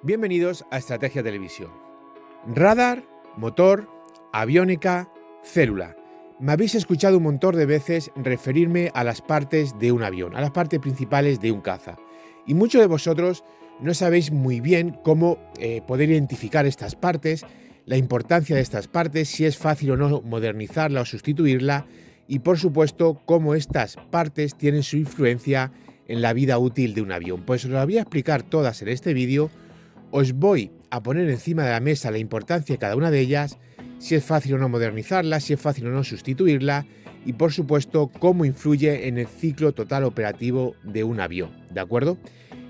Bienvenidos a Estrategia Televisión. Radar, motor, aviónica, célula. Me habéis escuchado un montón de veces referirme a las partes de un avión, a las partes principales de un caza. Y muchos de vosotros no sabéis muy bien cómo poder identificar estas partes, la importancia de estas partes, si es fácil o no modernizarla o sustituirla, y por supuesto cómo estas partes tienen su influencia en la vida útil de un avión. Pues os lo voy a explicar todas en este vídeo. Os voy a poner encima de la mesa la importancia de cada una de ellas, si es fácil o no modernizarla, si es fácil o no sustituirla y por supuesto cómo influye en el ciclo total operativo de un avión, ¿de acuerdo?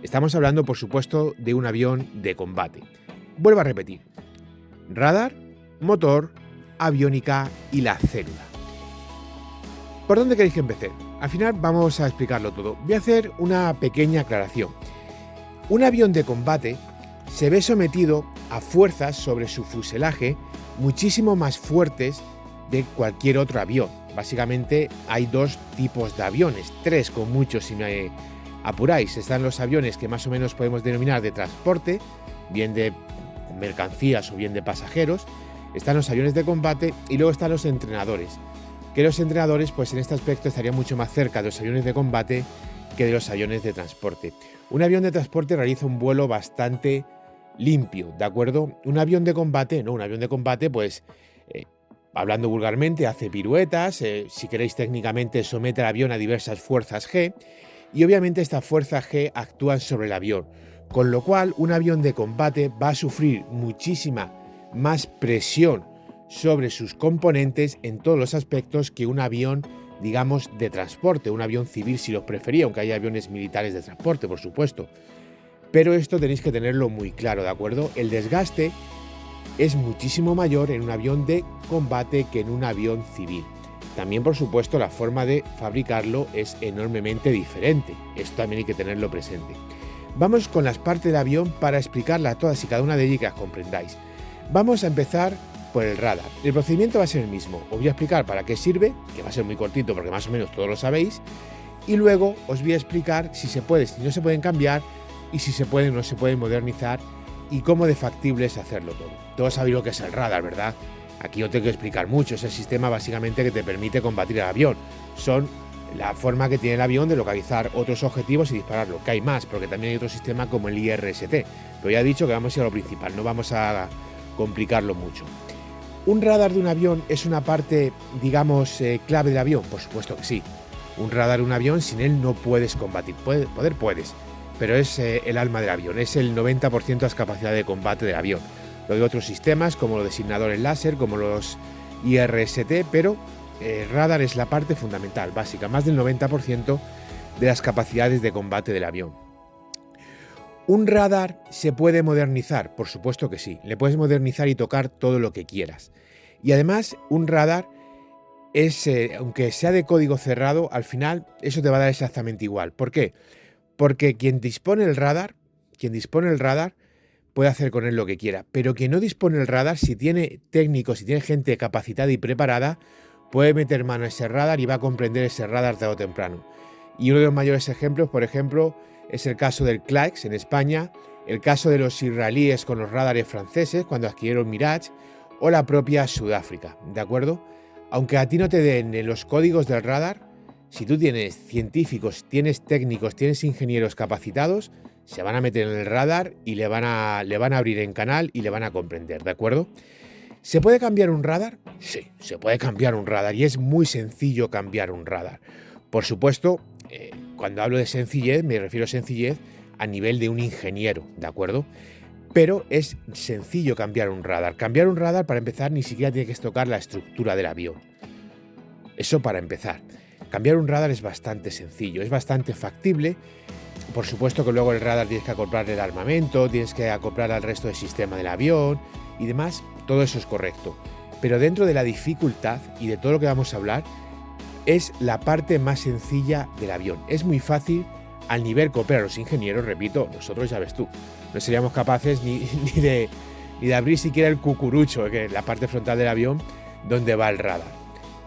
Estamos hablando por supuesto de un avión de combate. Vuelvo a repetir, radar, motor, aviónica y la célula. ¿Por dónde queréis que empecé? Al final vamos a explicarlo todo. Voy a hacer una pequeña aclaración. Un avión de combate se ve sometido a fuerzas sobre su fuselaje muchísimo más fuertes de cualquier otro avión. Básicamente hay dos tipos de aviones, tres con mucho si me apuráis. Están los aviones que más o menos podemos denominar de transporte, bien de mercancías o bien de pasajeros. Están los aviones de combate y luego están los entrenadores. Que los entrenadores pues en este aspecto estarían mucho más cerca de los aviones de combate que de los aviones de transporte. Un avión de transporte realiza un vuelo bastante limpio, ¿de acuerdo? Un avión de combate, no, un avión de combate, pues, hablando vulgarmente, hace piruetas, si queréis técnicamente somete al avión a diversas fuerzas G, y obviamente estas fuerzas G actúan sobre el avión, con lo cual un avión de combate va a sufrir muchísima más presión sobre sus componentes en todos los aspectos que un avión, digamos, de transporte, un avión civil si los prefería, aunque hay aviones militares de transporte, por supuesto. Pero esto tenéis que tenerlo muy claro, ¿de acuerdo? El desgaste es muchísimo mayor en un avión de combate que en un avión civil. También, por supuesto, la forma de fabricarlo es enormemente diferente. Esto también hay que tenerlo presente. Vamos con las partes del avión para explicarlas todas y cada una de ellas y que las comprendáis. Vamos a empezar por el radar. El procedimiento va a ser el mismo. Os voy a explicar para qué sirve, que va a ser muy cortito porque más o menos todos lo sabéis, y luego os voy a explicar si se puede, si no se pueden cambiar, y si se puede o no se puede modernizar y cómo de factible es hacerlo todo. Todos sabéis lo que es el radar, ¿verdad? Aquí no tengo que explicar mucho, es el sistema básicamente que te permite combatir el avión. Son la forma que tiene el avión de localizar otros objetivos y dispararlo, que hay más, porque también hay otro sistema como el IRST. Pero ya he dicho que vamos a ir a lo principal, no vamos a complicarlo mucho. ¿Un radar de un avión es una parte, digamos, clave del avión? Por supuesto que sí. Un radar de un avión, sin él no puedes combatir. Puedes, pero es el alma del avión, es el 90% de las capacidades de combate del avión. Luego hay otros sistemas como los designadores láser, como los IRST, pero el radar es la parte fundamental, básica, más del 90% de las capacidades de combate del avión. ¿Un radar se puede modernizar? Por supuesto que sí, le puedes modernizar y tocar todo lo que quieras. Y además, un radar es, aunque sea de código cerrado, al final eso te va a dar exactamente igual. ¿Por qué? Porque quien dispone el radar puede hacer con él lo que quiera, pero quien no dispone el radar, si tiene técnicos, si tiene gente capacitada y preparada, puede meter mano a ese radar y va a comprender ese radar tarde o temprano. Y uno de los mayores ejemplos, por ejemplo, es el caso del CLAEX en España, el caso de los israelíes con los radares franceses cuando adquirieron Mirage, o la propia Sudáfrica, ¿de acuerdo? Aunque a ti no te den los códigos del radar, si tú tienes científicos, tienes técnicos, tienes ingenieros capacitados, se van a meter en el radar y le van a abrir en canal y le van a comprender, ¿de acuerdo? ¿Se puede cambiar un radar? Sí, se puede cambiar un radar y es muy sencillo cambiar un radar. Por supuesto, cuando hablo de sencillez, me refiero a sencillez a nivel de un ingeniero, ¿de acuerdo? Pero es sencillo cambiar un radar. Cambiar un radar, para empezar, ni siquiera tiene que tocar la estructura del avión. Eso para empezar. Cambiar un radar es bastante sencillo, es bastante factible. Por supuesto que luego el radar tienes que acoplarle el armamento, tienes que acoplar al resto del sistema del avión y demás, todo eso es correcto. Pero dentro de la dificultad y de todo lo que vamos a hablar, es la parte más sencilla del avión. Es muy fácil al nivel que operan los ingenieros, repito, nosotros ya ves tú, no seríamos capaces ni de abrir siquiera el cucurucho, que es la parte frontal del avión, donde va el radar.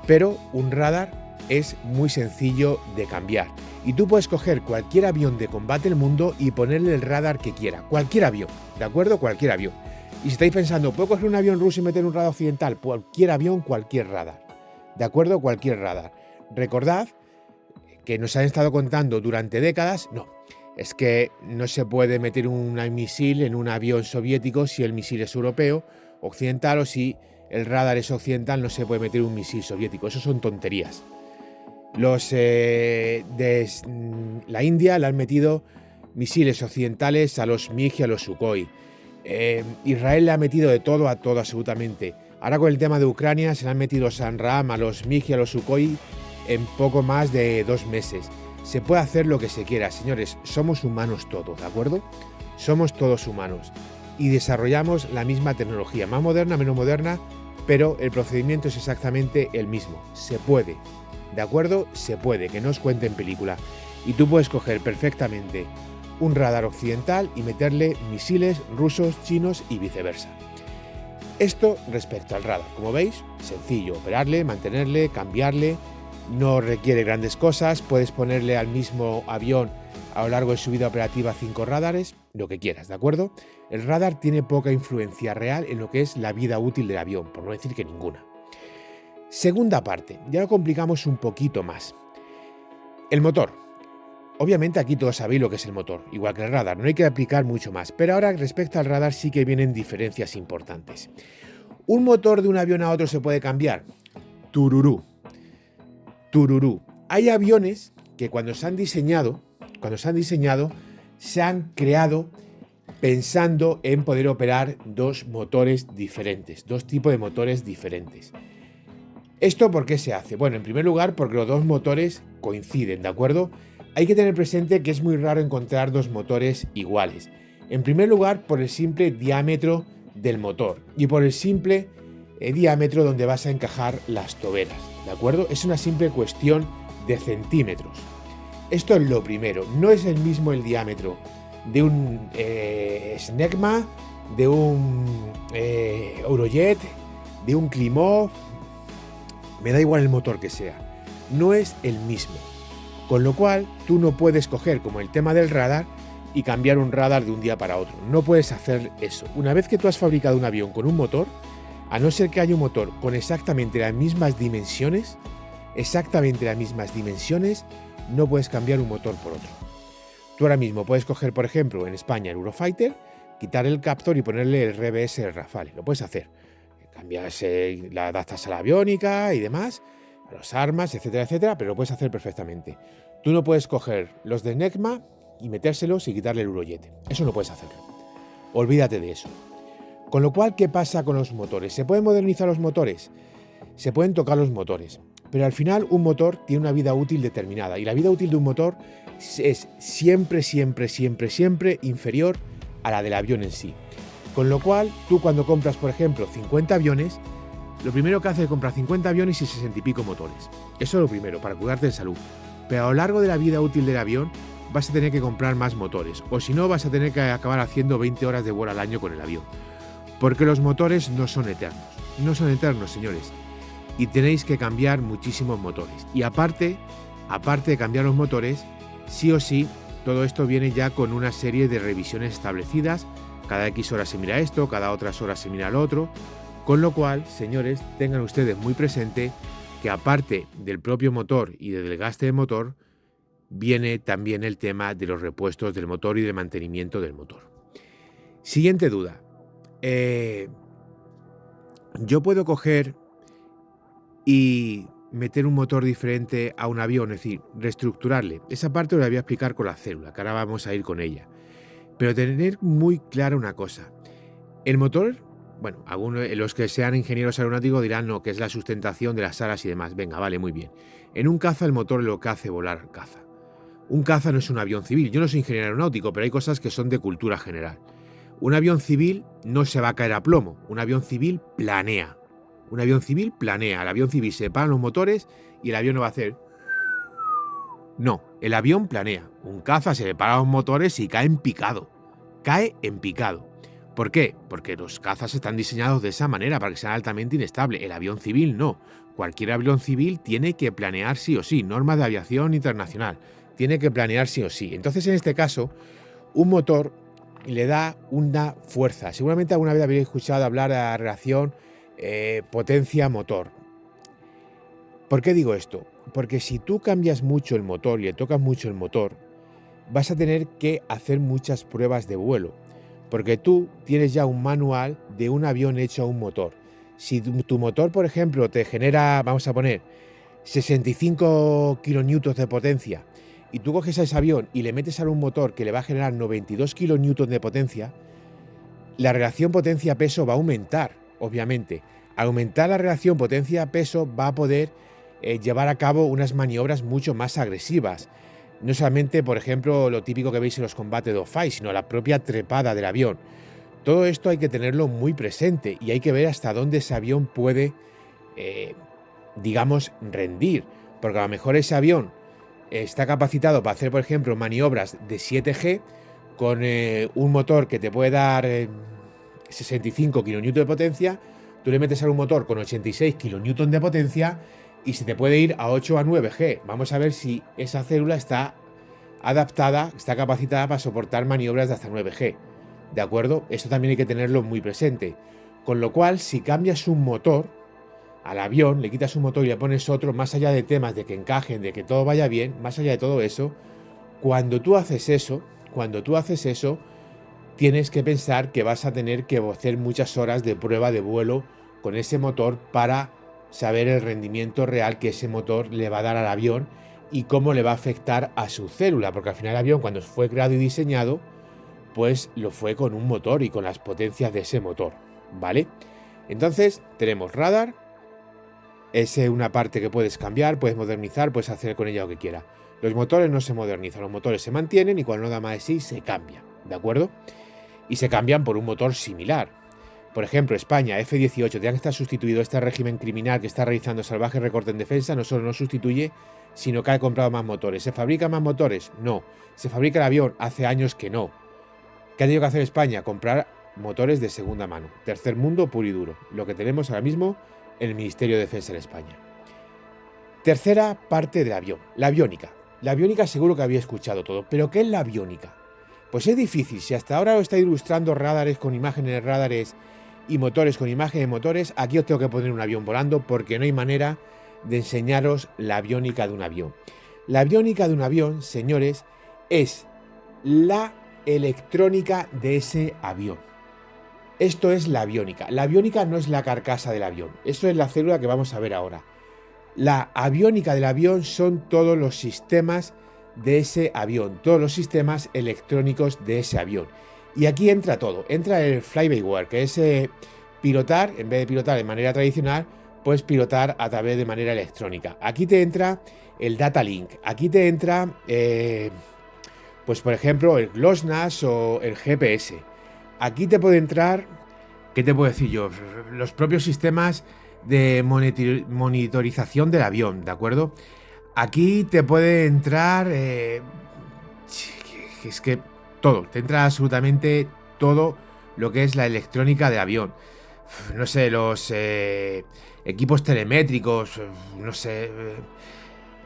Pero un radar es muy sencillo de cambiar. Y tú puedes coger cualquier avión de combate del mundo y ponerle el radar que quiera. Cualquier avión, ¿de acuerdo? Cualquier avión. Y si estáis pensando, ¿puedo coger un avión ruso y meter un radar occidental? Cualquier avión, cualquier radar. ¿De acuerdo? Cualquier radar. Recordad que nos han estado contando durante décadas, no, es que no se puede meter un misil en un avión soviético si el misil es europeo, occidental, o si el radar es occidental no se puede meter un misil soviético. Eso son tonterías. Los de la India le han metido misiles occidentales a los MiG y a los Sukhoi. Israel le ha metido de todo a todo absolutamente. Ahora con el tema de Ucrania se le han metido Sanram a los MiG y a los Sukhoi en poco más de 2 meses. Se puede hacer lo que se quiera, señores. Somos humanos todos, ¿de acuerdo? Somos todos humanos. Y desarrollamos la misma tecnología, más moderna, menos moderna, pero el procedimiento es exactamente el mismo. Se puede. ¿De acuerdo? Se puede, que no os cuente en película. Y tú puedes coger perfectamente un radar occidental y meterle misiles rusos, chinos y viceversa. Esto respecto al radar. Como veis, sencillo, operarle, mantenerle, cambiarle, no requiere grandes cosas, puedes ponerle al mismo avión a lo largo de su vida operativa 5 radares, lo que quieras, ¿de acuerdo? El radar tiene poca influencia real en lo que es la vida útil del avión, por no decir que ninguna. Segunda parte, ya lo complicamos un poquito más. El motor. Obviamente aquí todos sabéis lo que es el motor, igual que el radar, no hay que aplicar mucho más, pero ahora respecto al radar sí que vienen diferencias importantes. ¿Un motor de un avión a otro se puede cambiar? Tururú. Tururú. Hay aviones que cuando se han diseñado, se han creado pensando en poder operar 2 motores diferentes, 2 tipos de motores diferentes. ¿Esto por qué se hace? Bueno, en primer lugar, porque los 2 motores coinciden, ¿de acuerdo? Hay que tener presente que es muy raro encontrar 2 motores iguales. En primer lugar, por el simple diámetro del motor y por el simple diámetro donde vas a encajar las toberas, ¿de acuerdo? Es una simple cuestión de centímetros. Esto es lo primero. No es el mismo el diámetro de un Snecma, de un Eurojet, de un Klimov. Me da igual el motor que sea, no es el mismo. Con lo cual, tú no puedes coger como el tema del radar y cambiar un radar de un día para otro. No puedes hacer eso. Una vez que tú has fabricado un avión con un motor, a no ser que haya un motor con exactamente las mismas dimensiones, no puedes cambiar un motor por otro. Tú ahora mismo puedes coger, por ejemplo, en España el Eurofighter, quitar el Captor y ponerle el RBS Rafale. Lo puedes hacer. Cambias, la adaptas a la aviónica y demás, a las armas, etcétera, etcétera, pero lo puedes hacer perfectamente. Tú no puedes coger los de Necma y metérselos y quitarle el Eurojet. Eso no puedes hacerlo. Olvídate de eso. Con lo cual, ¿qué pasa con los motores? ¿Se pueden modernizar los motores? Se pueden tocar los motores, pero al final un motor tiene una vida útil determinada y la vida útil de un motor es siempre inferior a la del avión en sí. Con lo cual, tú cuando compras, por ejemplo, 50 aviones, lo primero que haces es comprar 50 aviones y 60 y pico motores. Eso es lo primero, para cuidarte de salud. Pero a lo largo de la vida útil del avión vas a tener que comprar más motores, o si no vas a tener que acabar haciendo 20 horas de vuelo al año con el avión. Porque los motores no son eternos, señores. Y tenéis que cambiar muchísimos motores. Y aparte de cambiar los motores, sí o sí, todo esto viene ya con una serie de revisiones establecidas. Cada X horas se mira esto, cada otras horas se mira lo otro. Con lo cual, señores, tengan ustedes muy presente que aparte del propio motor y del desgaste del motor, viene también el tema de los repuestos del motor y del mantenimiento del motor. Siguiente duda. Yo puedo coger y meter un motor diferente a un avión, es decir, reestructurarle. Esa parte la voy a explicar con la célula, que ahora vamos a ir con ella. Pero tener muy clara una cosa. El motor, bueno, algunos, los que sean ingenieros aeronáuticos dirán no, que es la sustentación de las alas y demás. Venga, vale, muy bien. En un caza el motor es lo que hace volar caza. Un caza no es un avión civil. Yo no soy ingeniero aeronáutico, pero hay cosas que son de cultura general. Un avión civil no se va a caer a plomo. Un avión civil planea. Un avión civil planea. El avión civil se paran los motores y el avión no va a hacer... No, el avión planea. Un caza se le paran los motores y cae en picado. Cae en picado. ¿Por qué? Porque los cazas están diseñados de esa manera, para que sean altamente inestables. El avión civil no. Cualquier avión civil tiene que planear sí o sí, normas de aviación internacional. Tiene que planear sí o sí. Entonces, en este caso, un motor le da una fuerza. Seguramente alguna vez habréis escuchado hablar de la relación potencia-motor. ¿Por qué digo esto? Porque si tú cambias mucho el motor y le tocas mucho el motor, vas a tener que hacer muchas pruebas de vuelo, porque tú tienes ya un manual de un avión hecho a un motor. Si tu motor, por ejemplo, te genera, vamos a poner, 65 kilonewtons de potencia, y tú coges a ese avión y le metes a un motor que le va a generar 92 kilonewtons de potencia, la relación potencia-peso va a aumentar, obviamente. Al aumentar la relación potencia-peso va a poder llevar a cabo unas maniobras mucho más agresivas. No solamente, por ejemplo, lo típico que veis en los combates de dogfight, sino la propia trepada del avión. Todo esto hay que tenerlo muy presente y hay que ver hasta dónde ese avión puede, digamos, rendir. Porque a lo mejor ese avión está capacitado para hacer, por ejemplo, maniobras de 7G con un motor que te puede dar 65 kN de potencia. Tú le metes a un motor con 86 kN de potencia y se te puede ir a 8 a 9G. Vamos a ver si esa célula está adaptada, está capacitada para soportar maniobras de hasta 9G. ¿De acuerdo? Esto también hay que tenerlo muy presente. Con lo cual, si cambias un motor al avión, le quitas un motor y le pones otro, más allá de temas de que encajen, de que todo vaya bien, más allá de todo eso, cuando tú haces eso, tienes que pensar que vas a tener que hacer muchas horas de prueba de vuelo con ese motor para saber el rendimiento real que ese motor le va a dar al avión y cómo le va a afectar a su célula, porque al final el avión, cuando fue creado y diseñado, pues lo fue con un motor y con las potencias de ese motor, ¿vale? Entonces tenemos radar, es una parte que puedes cambiar, puedes modernizar, puedes hacer con ella lo que quieras. Los motores no se modernizan, los motores se mantienen y cuando no da más de sí se cambian, ¿de acuerdo? Y se cambian por un motor similar. Por ejemplo, España, F-18, ya que está sustituido este régimen criminal que está realizando salvaje recorte en defensa, no solo no sustituye, sino que ha comprado más motores. ¿Se fabrican más motores? No. ¿Se fabrica el avión? Hace años que no. ¿Qué ha tenido que hacer España? Comprar motores de segunda mano. Tercer mundo puro y duro. Lo que tenemos ahora mismo en el Ministerio de Defensa en España. Tercera parte del avión, la aviónica. La aviónica seguro que había escuchado todo, pero ¿qué es la aviónica? Pues es difícil. Si hasta ahora os está ilustrando radares con imágenes de radares y motores con imágenes de motores, aquí os tengo que poner un avión volando porque no hay manera de enseñaros la aviónica de un avión. La aviónica de un avión, señores, es la electrónica de ese avión. Esto es la aviónica. La aviónica no es la carcasa del avión. Eso es la célula que vamos a ver ahora. La aviónica del avión son todos los sistemas de ese avión, todos los sistemas electrónicos de ese avión. Y aquí entra todo. Entra el fly-by-wire, que es pilotar, en vez de pilotar de manera tradicional, pues pilotar a través de manera electrónica. Aquí te entra el data link. Aquí te entra, pues por ejemplo, el GLONASS o el GPS. Aquí te puede entrar, ¿qué te puedo decir yo? Los propios sistemas de monitorización del avión, ¿de acuerdo? Aquí te puede entrar, es que todo, te entra absolutamente todo lo que es la electrónica del avión. No sé, los equipos telemétricos, no sé,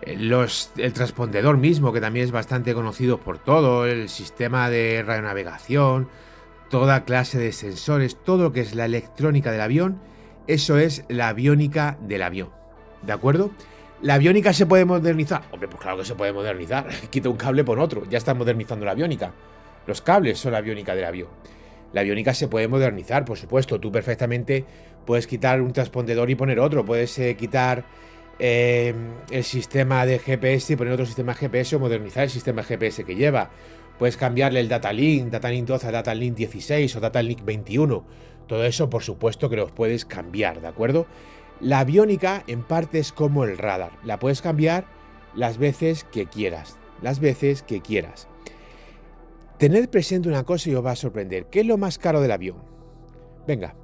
el transpondedor mismo, que también es bastante conocido por todo, el sistema de radionavegación, toda clase de sensores, todo lo que es la electrónica del avión, eso es la aviónica del avión, ¿de acuerdo? ¿La aviónica se puede modernizar? Hombre, pues claro que se puede modernizar. Quita un cable por otro, ya está modernizando la aviónica. Los cables son la aviónica del avión. La aviónica se puede modernizar, por supuesto. Tú perfectamente puedes quitar un transpondedor y poner otro. Puedes quitar el sistema de GPS y poner otro sistema de GPS o modernizar el sistema de GPS que lleva. Puedes cambiarle el data link 12 a data link 16 o data link 21. Todo eso, por supuesto, que los puedes cambiar, ¿de acuerdo? La aviónica, en parte, es como el radar. La puedes cambiar las veces que quieras. Las veces que quieras. Tened presente una cosa y os va a sorprender. ¿Qué es lo más caro del avión? Venga.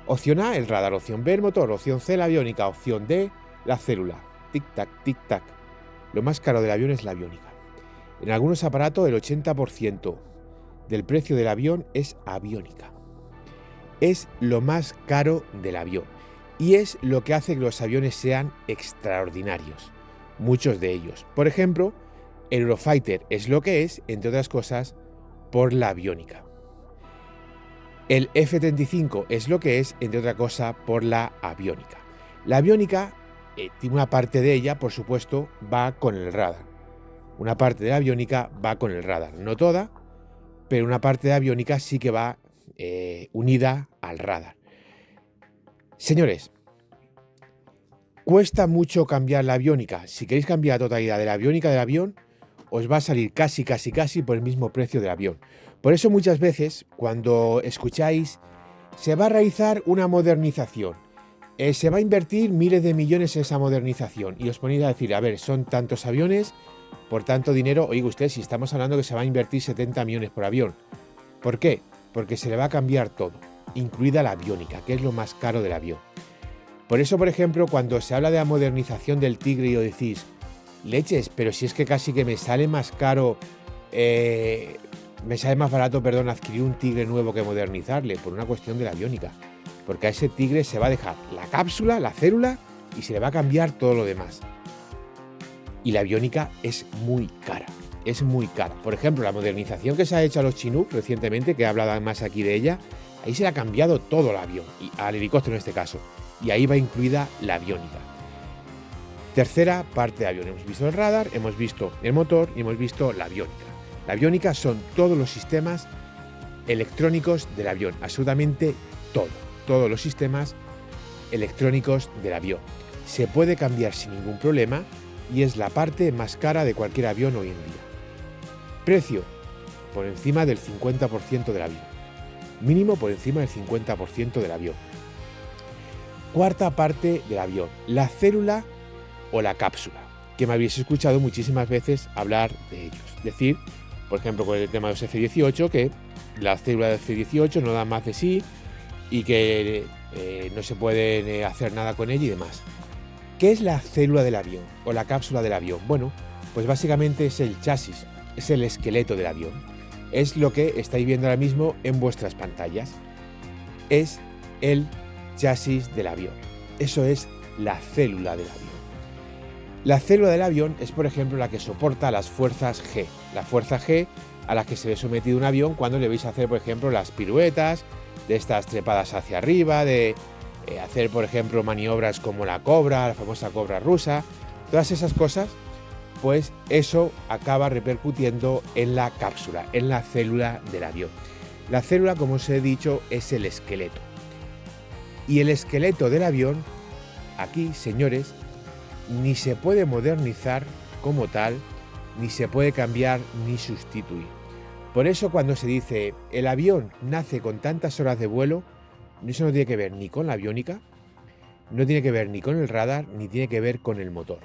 Opción A, el radar. Opción B, el motor. Opción C, la aviónica. Opción D, la célula. Tic-tac, tic-tac. Lo más caro del avión es la aviónica. En algunos aparatos, el 80% del precio del avión es aviónica. es lo más caro del avión y es lo que hace que los aviones sean extraordinarios, muchos de ellos. Por ejemplo, el Eurofighter es lo que es, entre otras cosas, por la aviónica. El F-35 es lo que es, entre otras cosas, por la aviónica. La aviónica, tiene una parte de ella, por supuesto, va con el radar. Una parte de la aviónica va con el radar, no toda, pero una parte de la aviónica sí que va unida al radar. Señores, cuesta mucho cambiar la aviónica. Si queréis cambiar la totalidad de la aviónica del avión, os va a salir casi por el mismo precio del avión. Por eso muchas veces, cuando escucháis, se va a realizar una modernización, se va a invertir miles de millones en esa modernización, y os ponéis a decir, a ver, son tantos aviones, por tanto dinero. Oiga usted, si estamos hablando que se va a invertir 70 millones por avión. ¿Por qué? Porque se le va a cambiar todo, incluida la aviónica, que es lo más caro del avión. Por eso, por ejemplo, cuando se habla de la modernización del Tigre y os decís, leches, pero si es que casi que me sale más caro, me sale más barato, perdón, adquirir un Tigre nuevo que modernizarle, por una cuestión de la aviónica. Porque a ese Tigre se va a dejar la cápsula, la célula, y se le va a cambiar todo lo demás. Y la aviónica es muy cara, es muy cara. Por ejemplo, la modernización que se ha hecho a los Chinook recientemente, que he hablado más aquí de ella, ahí se le ha cambiado todo el avión, y al helicóptero en este caso, y ahí va incluida la aviónica. Tercera parte de avión, hemos visto el radar, hemos visto el motor y hemos visto la aviónica. La aviónica son todos los sistemas electrónicos del avión, absolutamente todos los sistemas electrónicos del avión. Se puede cambiar sin ningún problema y es la parte más cara de cualquier avión hoy en día. Precio, por encima del 50% del avión. Mínimo por encima del 50% del avión. Cuarta parte del avión, la célula o la cápsula, que me habéis escuchado muchísimas veces hablar de ellos. Decir, por ejemplo, con el tema de los F-18, que la célula de F-18 no da más de sí y que no se puede hacer nada con ella y demás. ¿Qué es la célula del avión o la cápsula del avión? Bueno, pues básicamente es el chasis, es el esqueleto del avión. Es lo que estáis viendo ahora mismo en vuestras pantallas. Es el chasis del avión. Eso es la célula del avión. La célula del avión es, por ejemplo, la que soporta las fuerzas G. La fuerza G a las que se ve sometido un avión cuando le vais a hacer, por ejemplo, las piruetas, de estas trepadas hacia arriba, de hacer, por ejemplo, maniobras como la cobra, la famosa cobra rusa. Todas esas cosas, pues eso acaba repercutiendo en la cápsula, en la célula del avión. La célula, como os he dicho, es el esqueleto. Y el esqueleto del avión, aquí, señores, ni se puede modernizar como tal, ni se puede cambiar ni sustituir. Por eso cuando se dice el avión nace con tantas horas de vuelo, eso no tiene que ver ni con la aviónica, no tiene que ver ni con el radar, ni tiene que ver con el motor.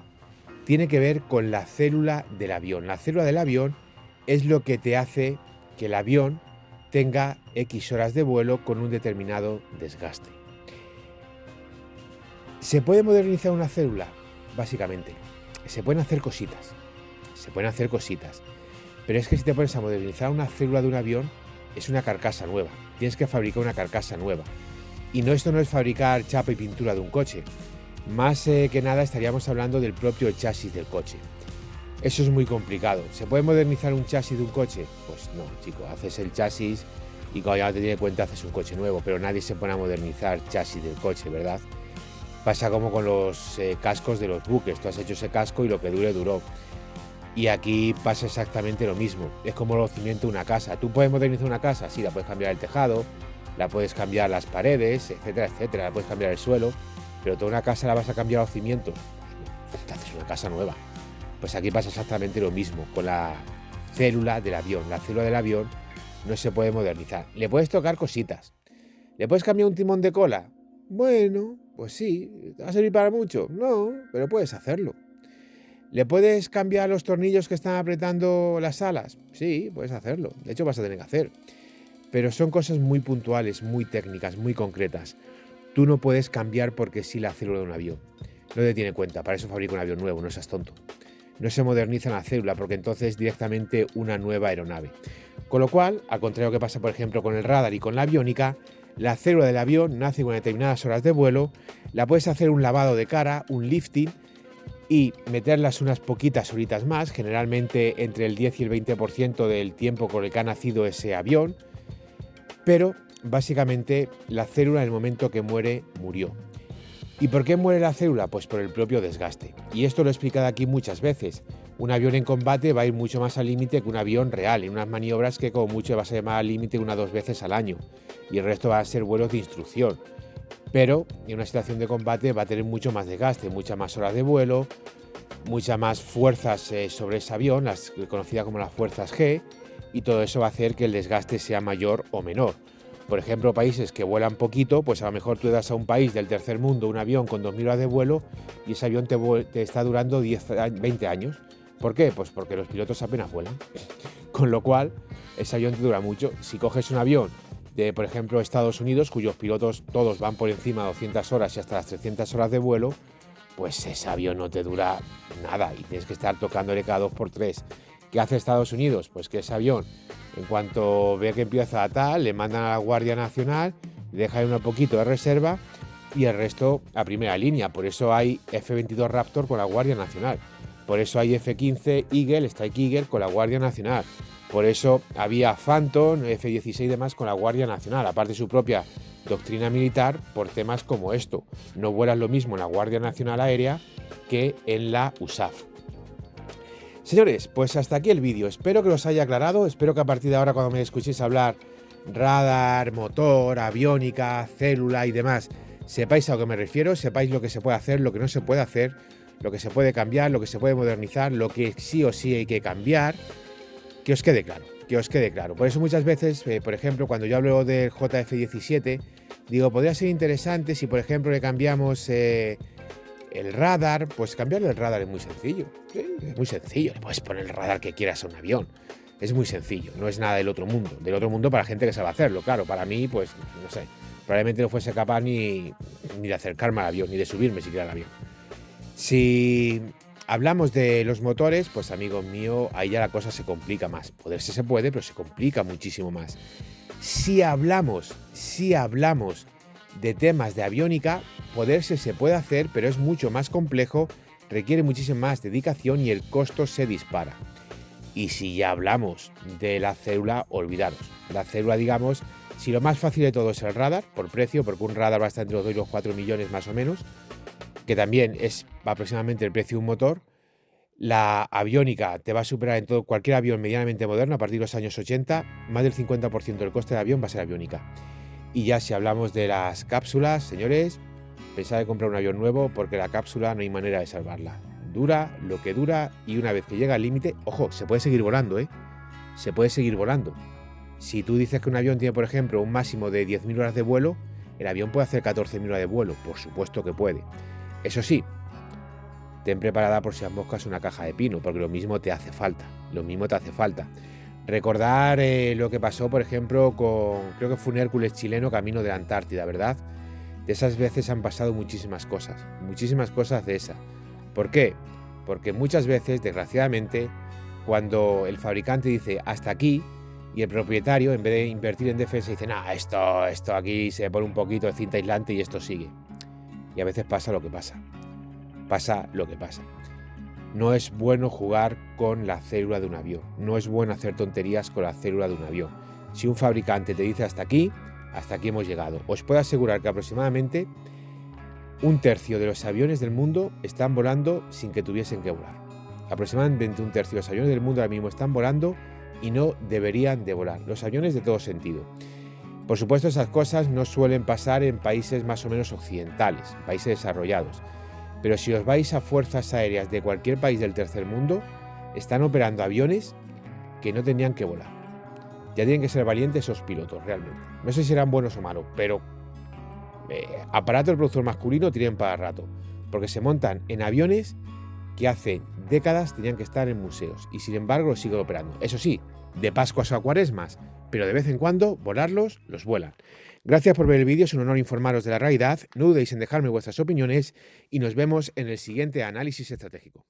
Tiene que ver con la célula del avión. La célula del avión es lo que te hace que el avión tenga X horas de vuelo con un determinado desgaste. ¿Se puede modernizar una célula? Básicamente, se pueden hacer cositas, pero es que si te pones a modernizar una célula de un avión, es una carcasa nueva, tienes que fabricar una carcasa nueva. Y esto no es fabricar chapa y pintura de un coche, más que nada estaríamos hablando del propio chasis del coche. Eso es muy complicado. ¿Se puede modernizar un chasis de un coche? Pues no, chico, haces el chasis y cuando ya te tienes cuenta haces un coche nuevo, pero nadie se pone a modernizar chasis del coche, ¿verdad? Pasa como con los cascos de los buques. Tú has hecho ese casco y lo que dure, duró. Y aquí pasa exactamente lo mismo. Es como los cimientos de una casa. ¿Tú puedes modernizar una casa? Sí, la puedes cambiar el tejado, la puedes cambiar las paredes, etcétera, etcétera. La puedes cambiar el suelo. Pero toda una casa la vas a cambiar los cimientos. Te haces una casa nueva. Pues aquí pasa exactamente lo mismo con la célula del avión. La célula del avión no se puede modernizar. Le puedes tocar cositas. ¿Le puedes cambiar un timón de cola? Bueno, pues sí. ¿Te va a servir para mucho? No, pero puedes hacerlo. ¿Le puedes cambiar los tornillos que están apretando las alas? Sí, puedes hacerlo. De hecho, vas a tener que hacer. Pero son cosas muy puntuales, muy técnicas, muy concretas. Tú no puedes cambiar porque sí la célula de un avión. No te tiene cuenta. Para eso fabrica un avión nuevo, no seas tonto. No se moderniza la célula porque entonces directamente una nueva aeronave. Con lo cual, al contrario que pasa, por ejemplo, con el radar y con la aviónica, La célula del avión nace con determinadas horas de vuelo, la puedes hacer un lavado de cara, un lifting, y meterlas unas poquitas horitas más, generalmente entre el 10 y el 20% del tiempo con el que ha nacido ese avión, pero básicamente la célula en el momento que muere, murió. ¿Y por qué muere la célula? Pues por el propio desgaste. Y esto lo he explicado aquí muchas veces. Un avión en combate va a ir mucho más al límite que un avión real, en unas maniobras que como mucho vas a llamar al límite 1 o 2 veces al año, y el resto va a ser vuelos de instrucción. Pero en una situación de combate va a tener mucho más desgaste, muchas más horas de vuelo, muchas más fuerzas sobre ese avión, las conocidas como las fuerzas G, y todo eso va a hacer que el desgaste sea mayor o menor. Por ejemplo, países que vuelan poquito, pues a lo mejor tú das a un país del tercer mundo un avión con 2.000 horas de vuelo y ese avión te está durando 20 años. ¿Por qué? Pues porque los pilotos apenas vuelan. Con lo cual, ese avión te dura mucho. Si coges un avión de, por ejemplo, Estados Unidos, cuyos pilotos todos van por encima de 200 horas y hasta las 300 horas de vuelo, pues ese avión no te dura nada y tienes que estar tocándole cada 2 por 3. ¿Qué hace Estados Unidos? Pues que ese avión, en cuanto ve que empieza a tal, le mandan a la Guardia Nacional, le dejan un poquito de reserva y el resto a primera línea. Por eso hay F-22 Raptor con la Guardia Nacional. Por eso hay F-15 Eagle, Strike Eagle con la Guardia Nacional. Por eso había Phantom, F-16 y demás con la Guardia Nacional, aparte de su propia doctrina militar por temas como esto. No vuelas lo mismo en la Guardia Nacional Aérea que en la USAF. Señores, pues hasta aquí el vídeo. Espero que os haya aclarado. Espero que a partir de ahora, cuando me escuchéis hablar radar, motor, aviónica, célula y demás, sepáis a lo que me refiero, sepáis lo que se puede hacer, lo que no se puede hacer, lo que se puede cambiar, lo que se puede modernizar, lo que sí o sí hay que cambiar. Que os quede claro, que os quede claro. Por eso muchas veces, por ejemplo, cuando yo hablo del JF-17, digo, podría ser interesante si, por ejemplo, le cambiamos el radar. Pues cambiarle el radar es muy sencillo. Sí, es muy sencillo. Le puedes poner el radar que quieras a un avión. Es muy sencillo, no es nada del otro mundo. Del otro mundo para gente que sabe hacerlo. Claro, para mí, pues, no sé, probablemente no fuese capaz ni de acercarme al avión, ni de subirme siquiera al avión. Si hablamos de los motores, pues amigo mío, ahí ya la cosa se complica más. Poderse se puede, pero se complica muchísimo más. Si hablamos de temas de aviónica, poderse se puede hacer, pero es mucho más complejo, requiere muchísima más dedicación y el costo se dispara. Y si ya hablamos de la célula, olvidaros. La célula, digamos, si lo más fácil de todo es el radar, por precio, porque un radar va a estar entre los 2 y los 4 millones más o menos, que también es aproximadamente el precio de un motor. La aviónica te va a superar en todo cualquier avión medianamente moderno a partir de los años 80, más del 50% del coste del avión va a ser aviónica. Y ya si hablamos de las cápsulas, señores, pensad en comprar un avión nuevo porque la cápsula no hay manera de salvarla. Dura lo que dura y una vez que llega al límite, ojo, se puede seguir volando, ¿eh? Se puede seguir volando. Si tú dices que un avión tiene, por ejemplo, un máximo de 10.000 horas de vuelo, el avión puede hacer 14.000 horas de vuelo, por supuesto que puede. Eso sí, ten preparada por si las moscas una caja de pino, porque lo mismo te hace falta, Recordar lo que pasó, por ejemplo, creo que fue un Hércules chileno camino de la Antártida, ¿verdad? De esas veces han pasado muchísimas cosas de esa. ¿Por qué? Porque muchas veces, desgraciadamente, cuando el fabricante dice hasta aquí y el propietario, en vez de invertir en defensa, dice, nah, esto aquí se pone un poquito de cinta aislante y esto sigue. Y a veces pasa lo que pasa. No es bueno jugar con la célula de un avión. No es bueno hacer tonterías con la célula de un avión. Si un fabricante te dice hasta aquí hemos llegado. Os puedo asegurar que aproximadamente 1/3 de los aviones del mundo están volando sin que tuviesen que volar. Aproximadamente 1/3 de los aviones del mundo ahora mismo están volando y no deberían de volar. Los aviones de todo sentido. Por supuesto, esas cosas no suelen pasar en países más o menos occidentales, países desarrollados. Pero si os vais a fuerzas aéreas de cualquier país del tercer mundo, están operando aviones que no tenían que volar. Ya tienen que ser valientes esos pilotos, realmente. No sé si serán buenos o malos, pero aparato del productor masculino tienen para rato. Porque se montan en aviones que hace décadas tenían que estar en museos y sin embargo siguen operando. Eso sí, de Pascuas a Cuaresmas, pero de vez en cuando volarlos, los vuelan. Gracias por ver el vídeo, es un honor informaros de la realidad. No dudéis en dejarme vuestras opiniones y nos vemos en el siguiente análisis estratégico.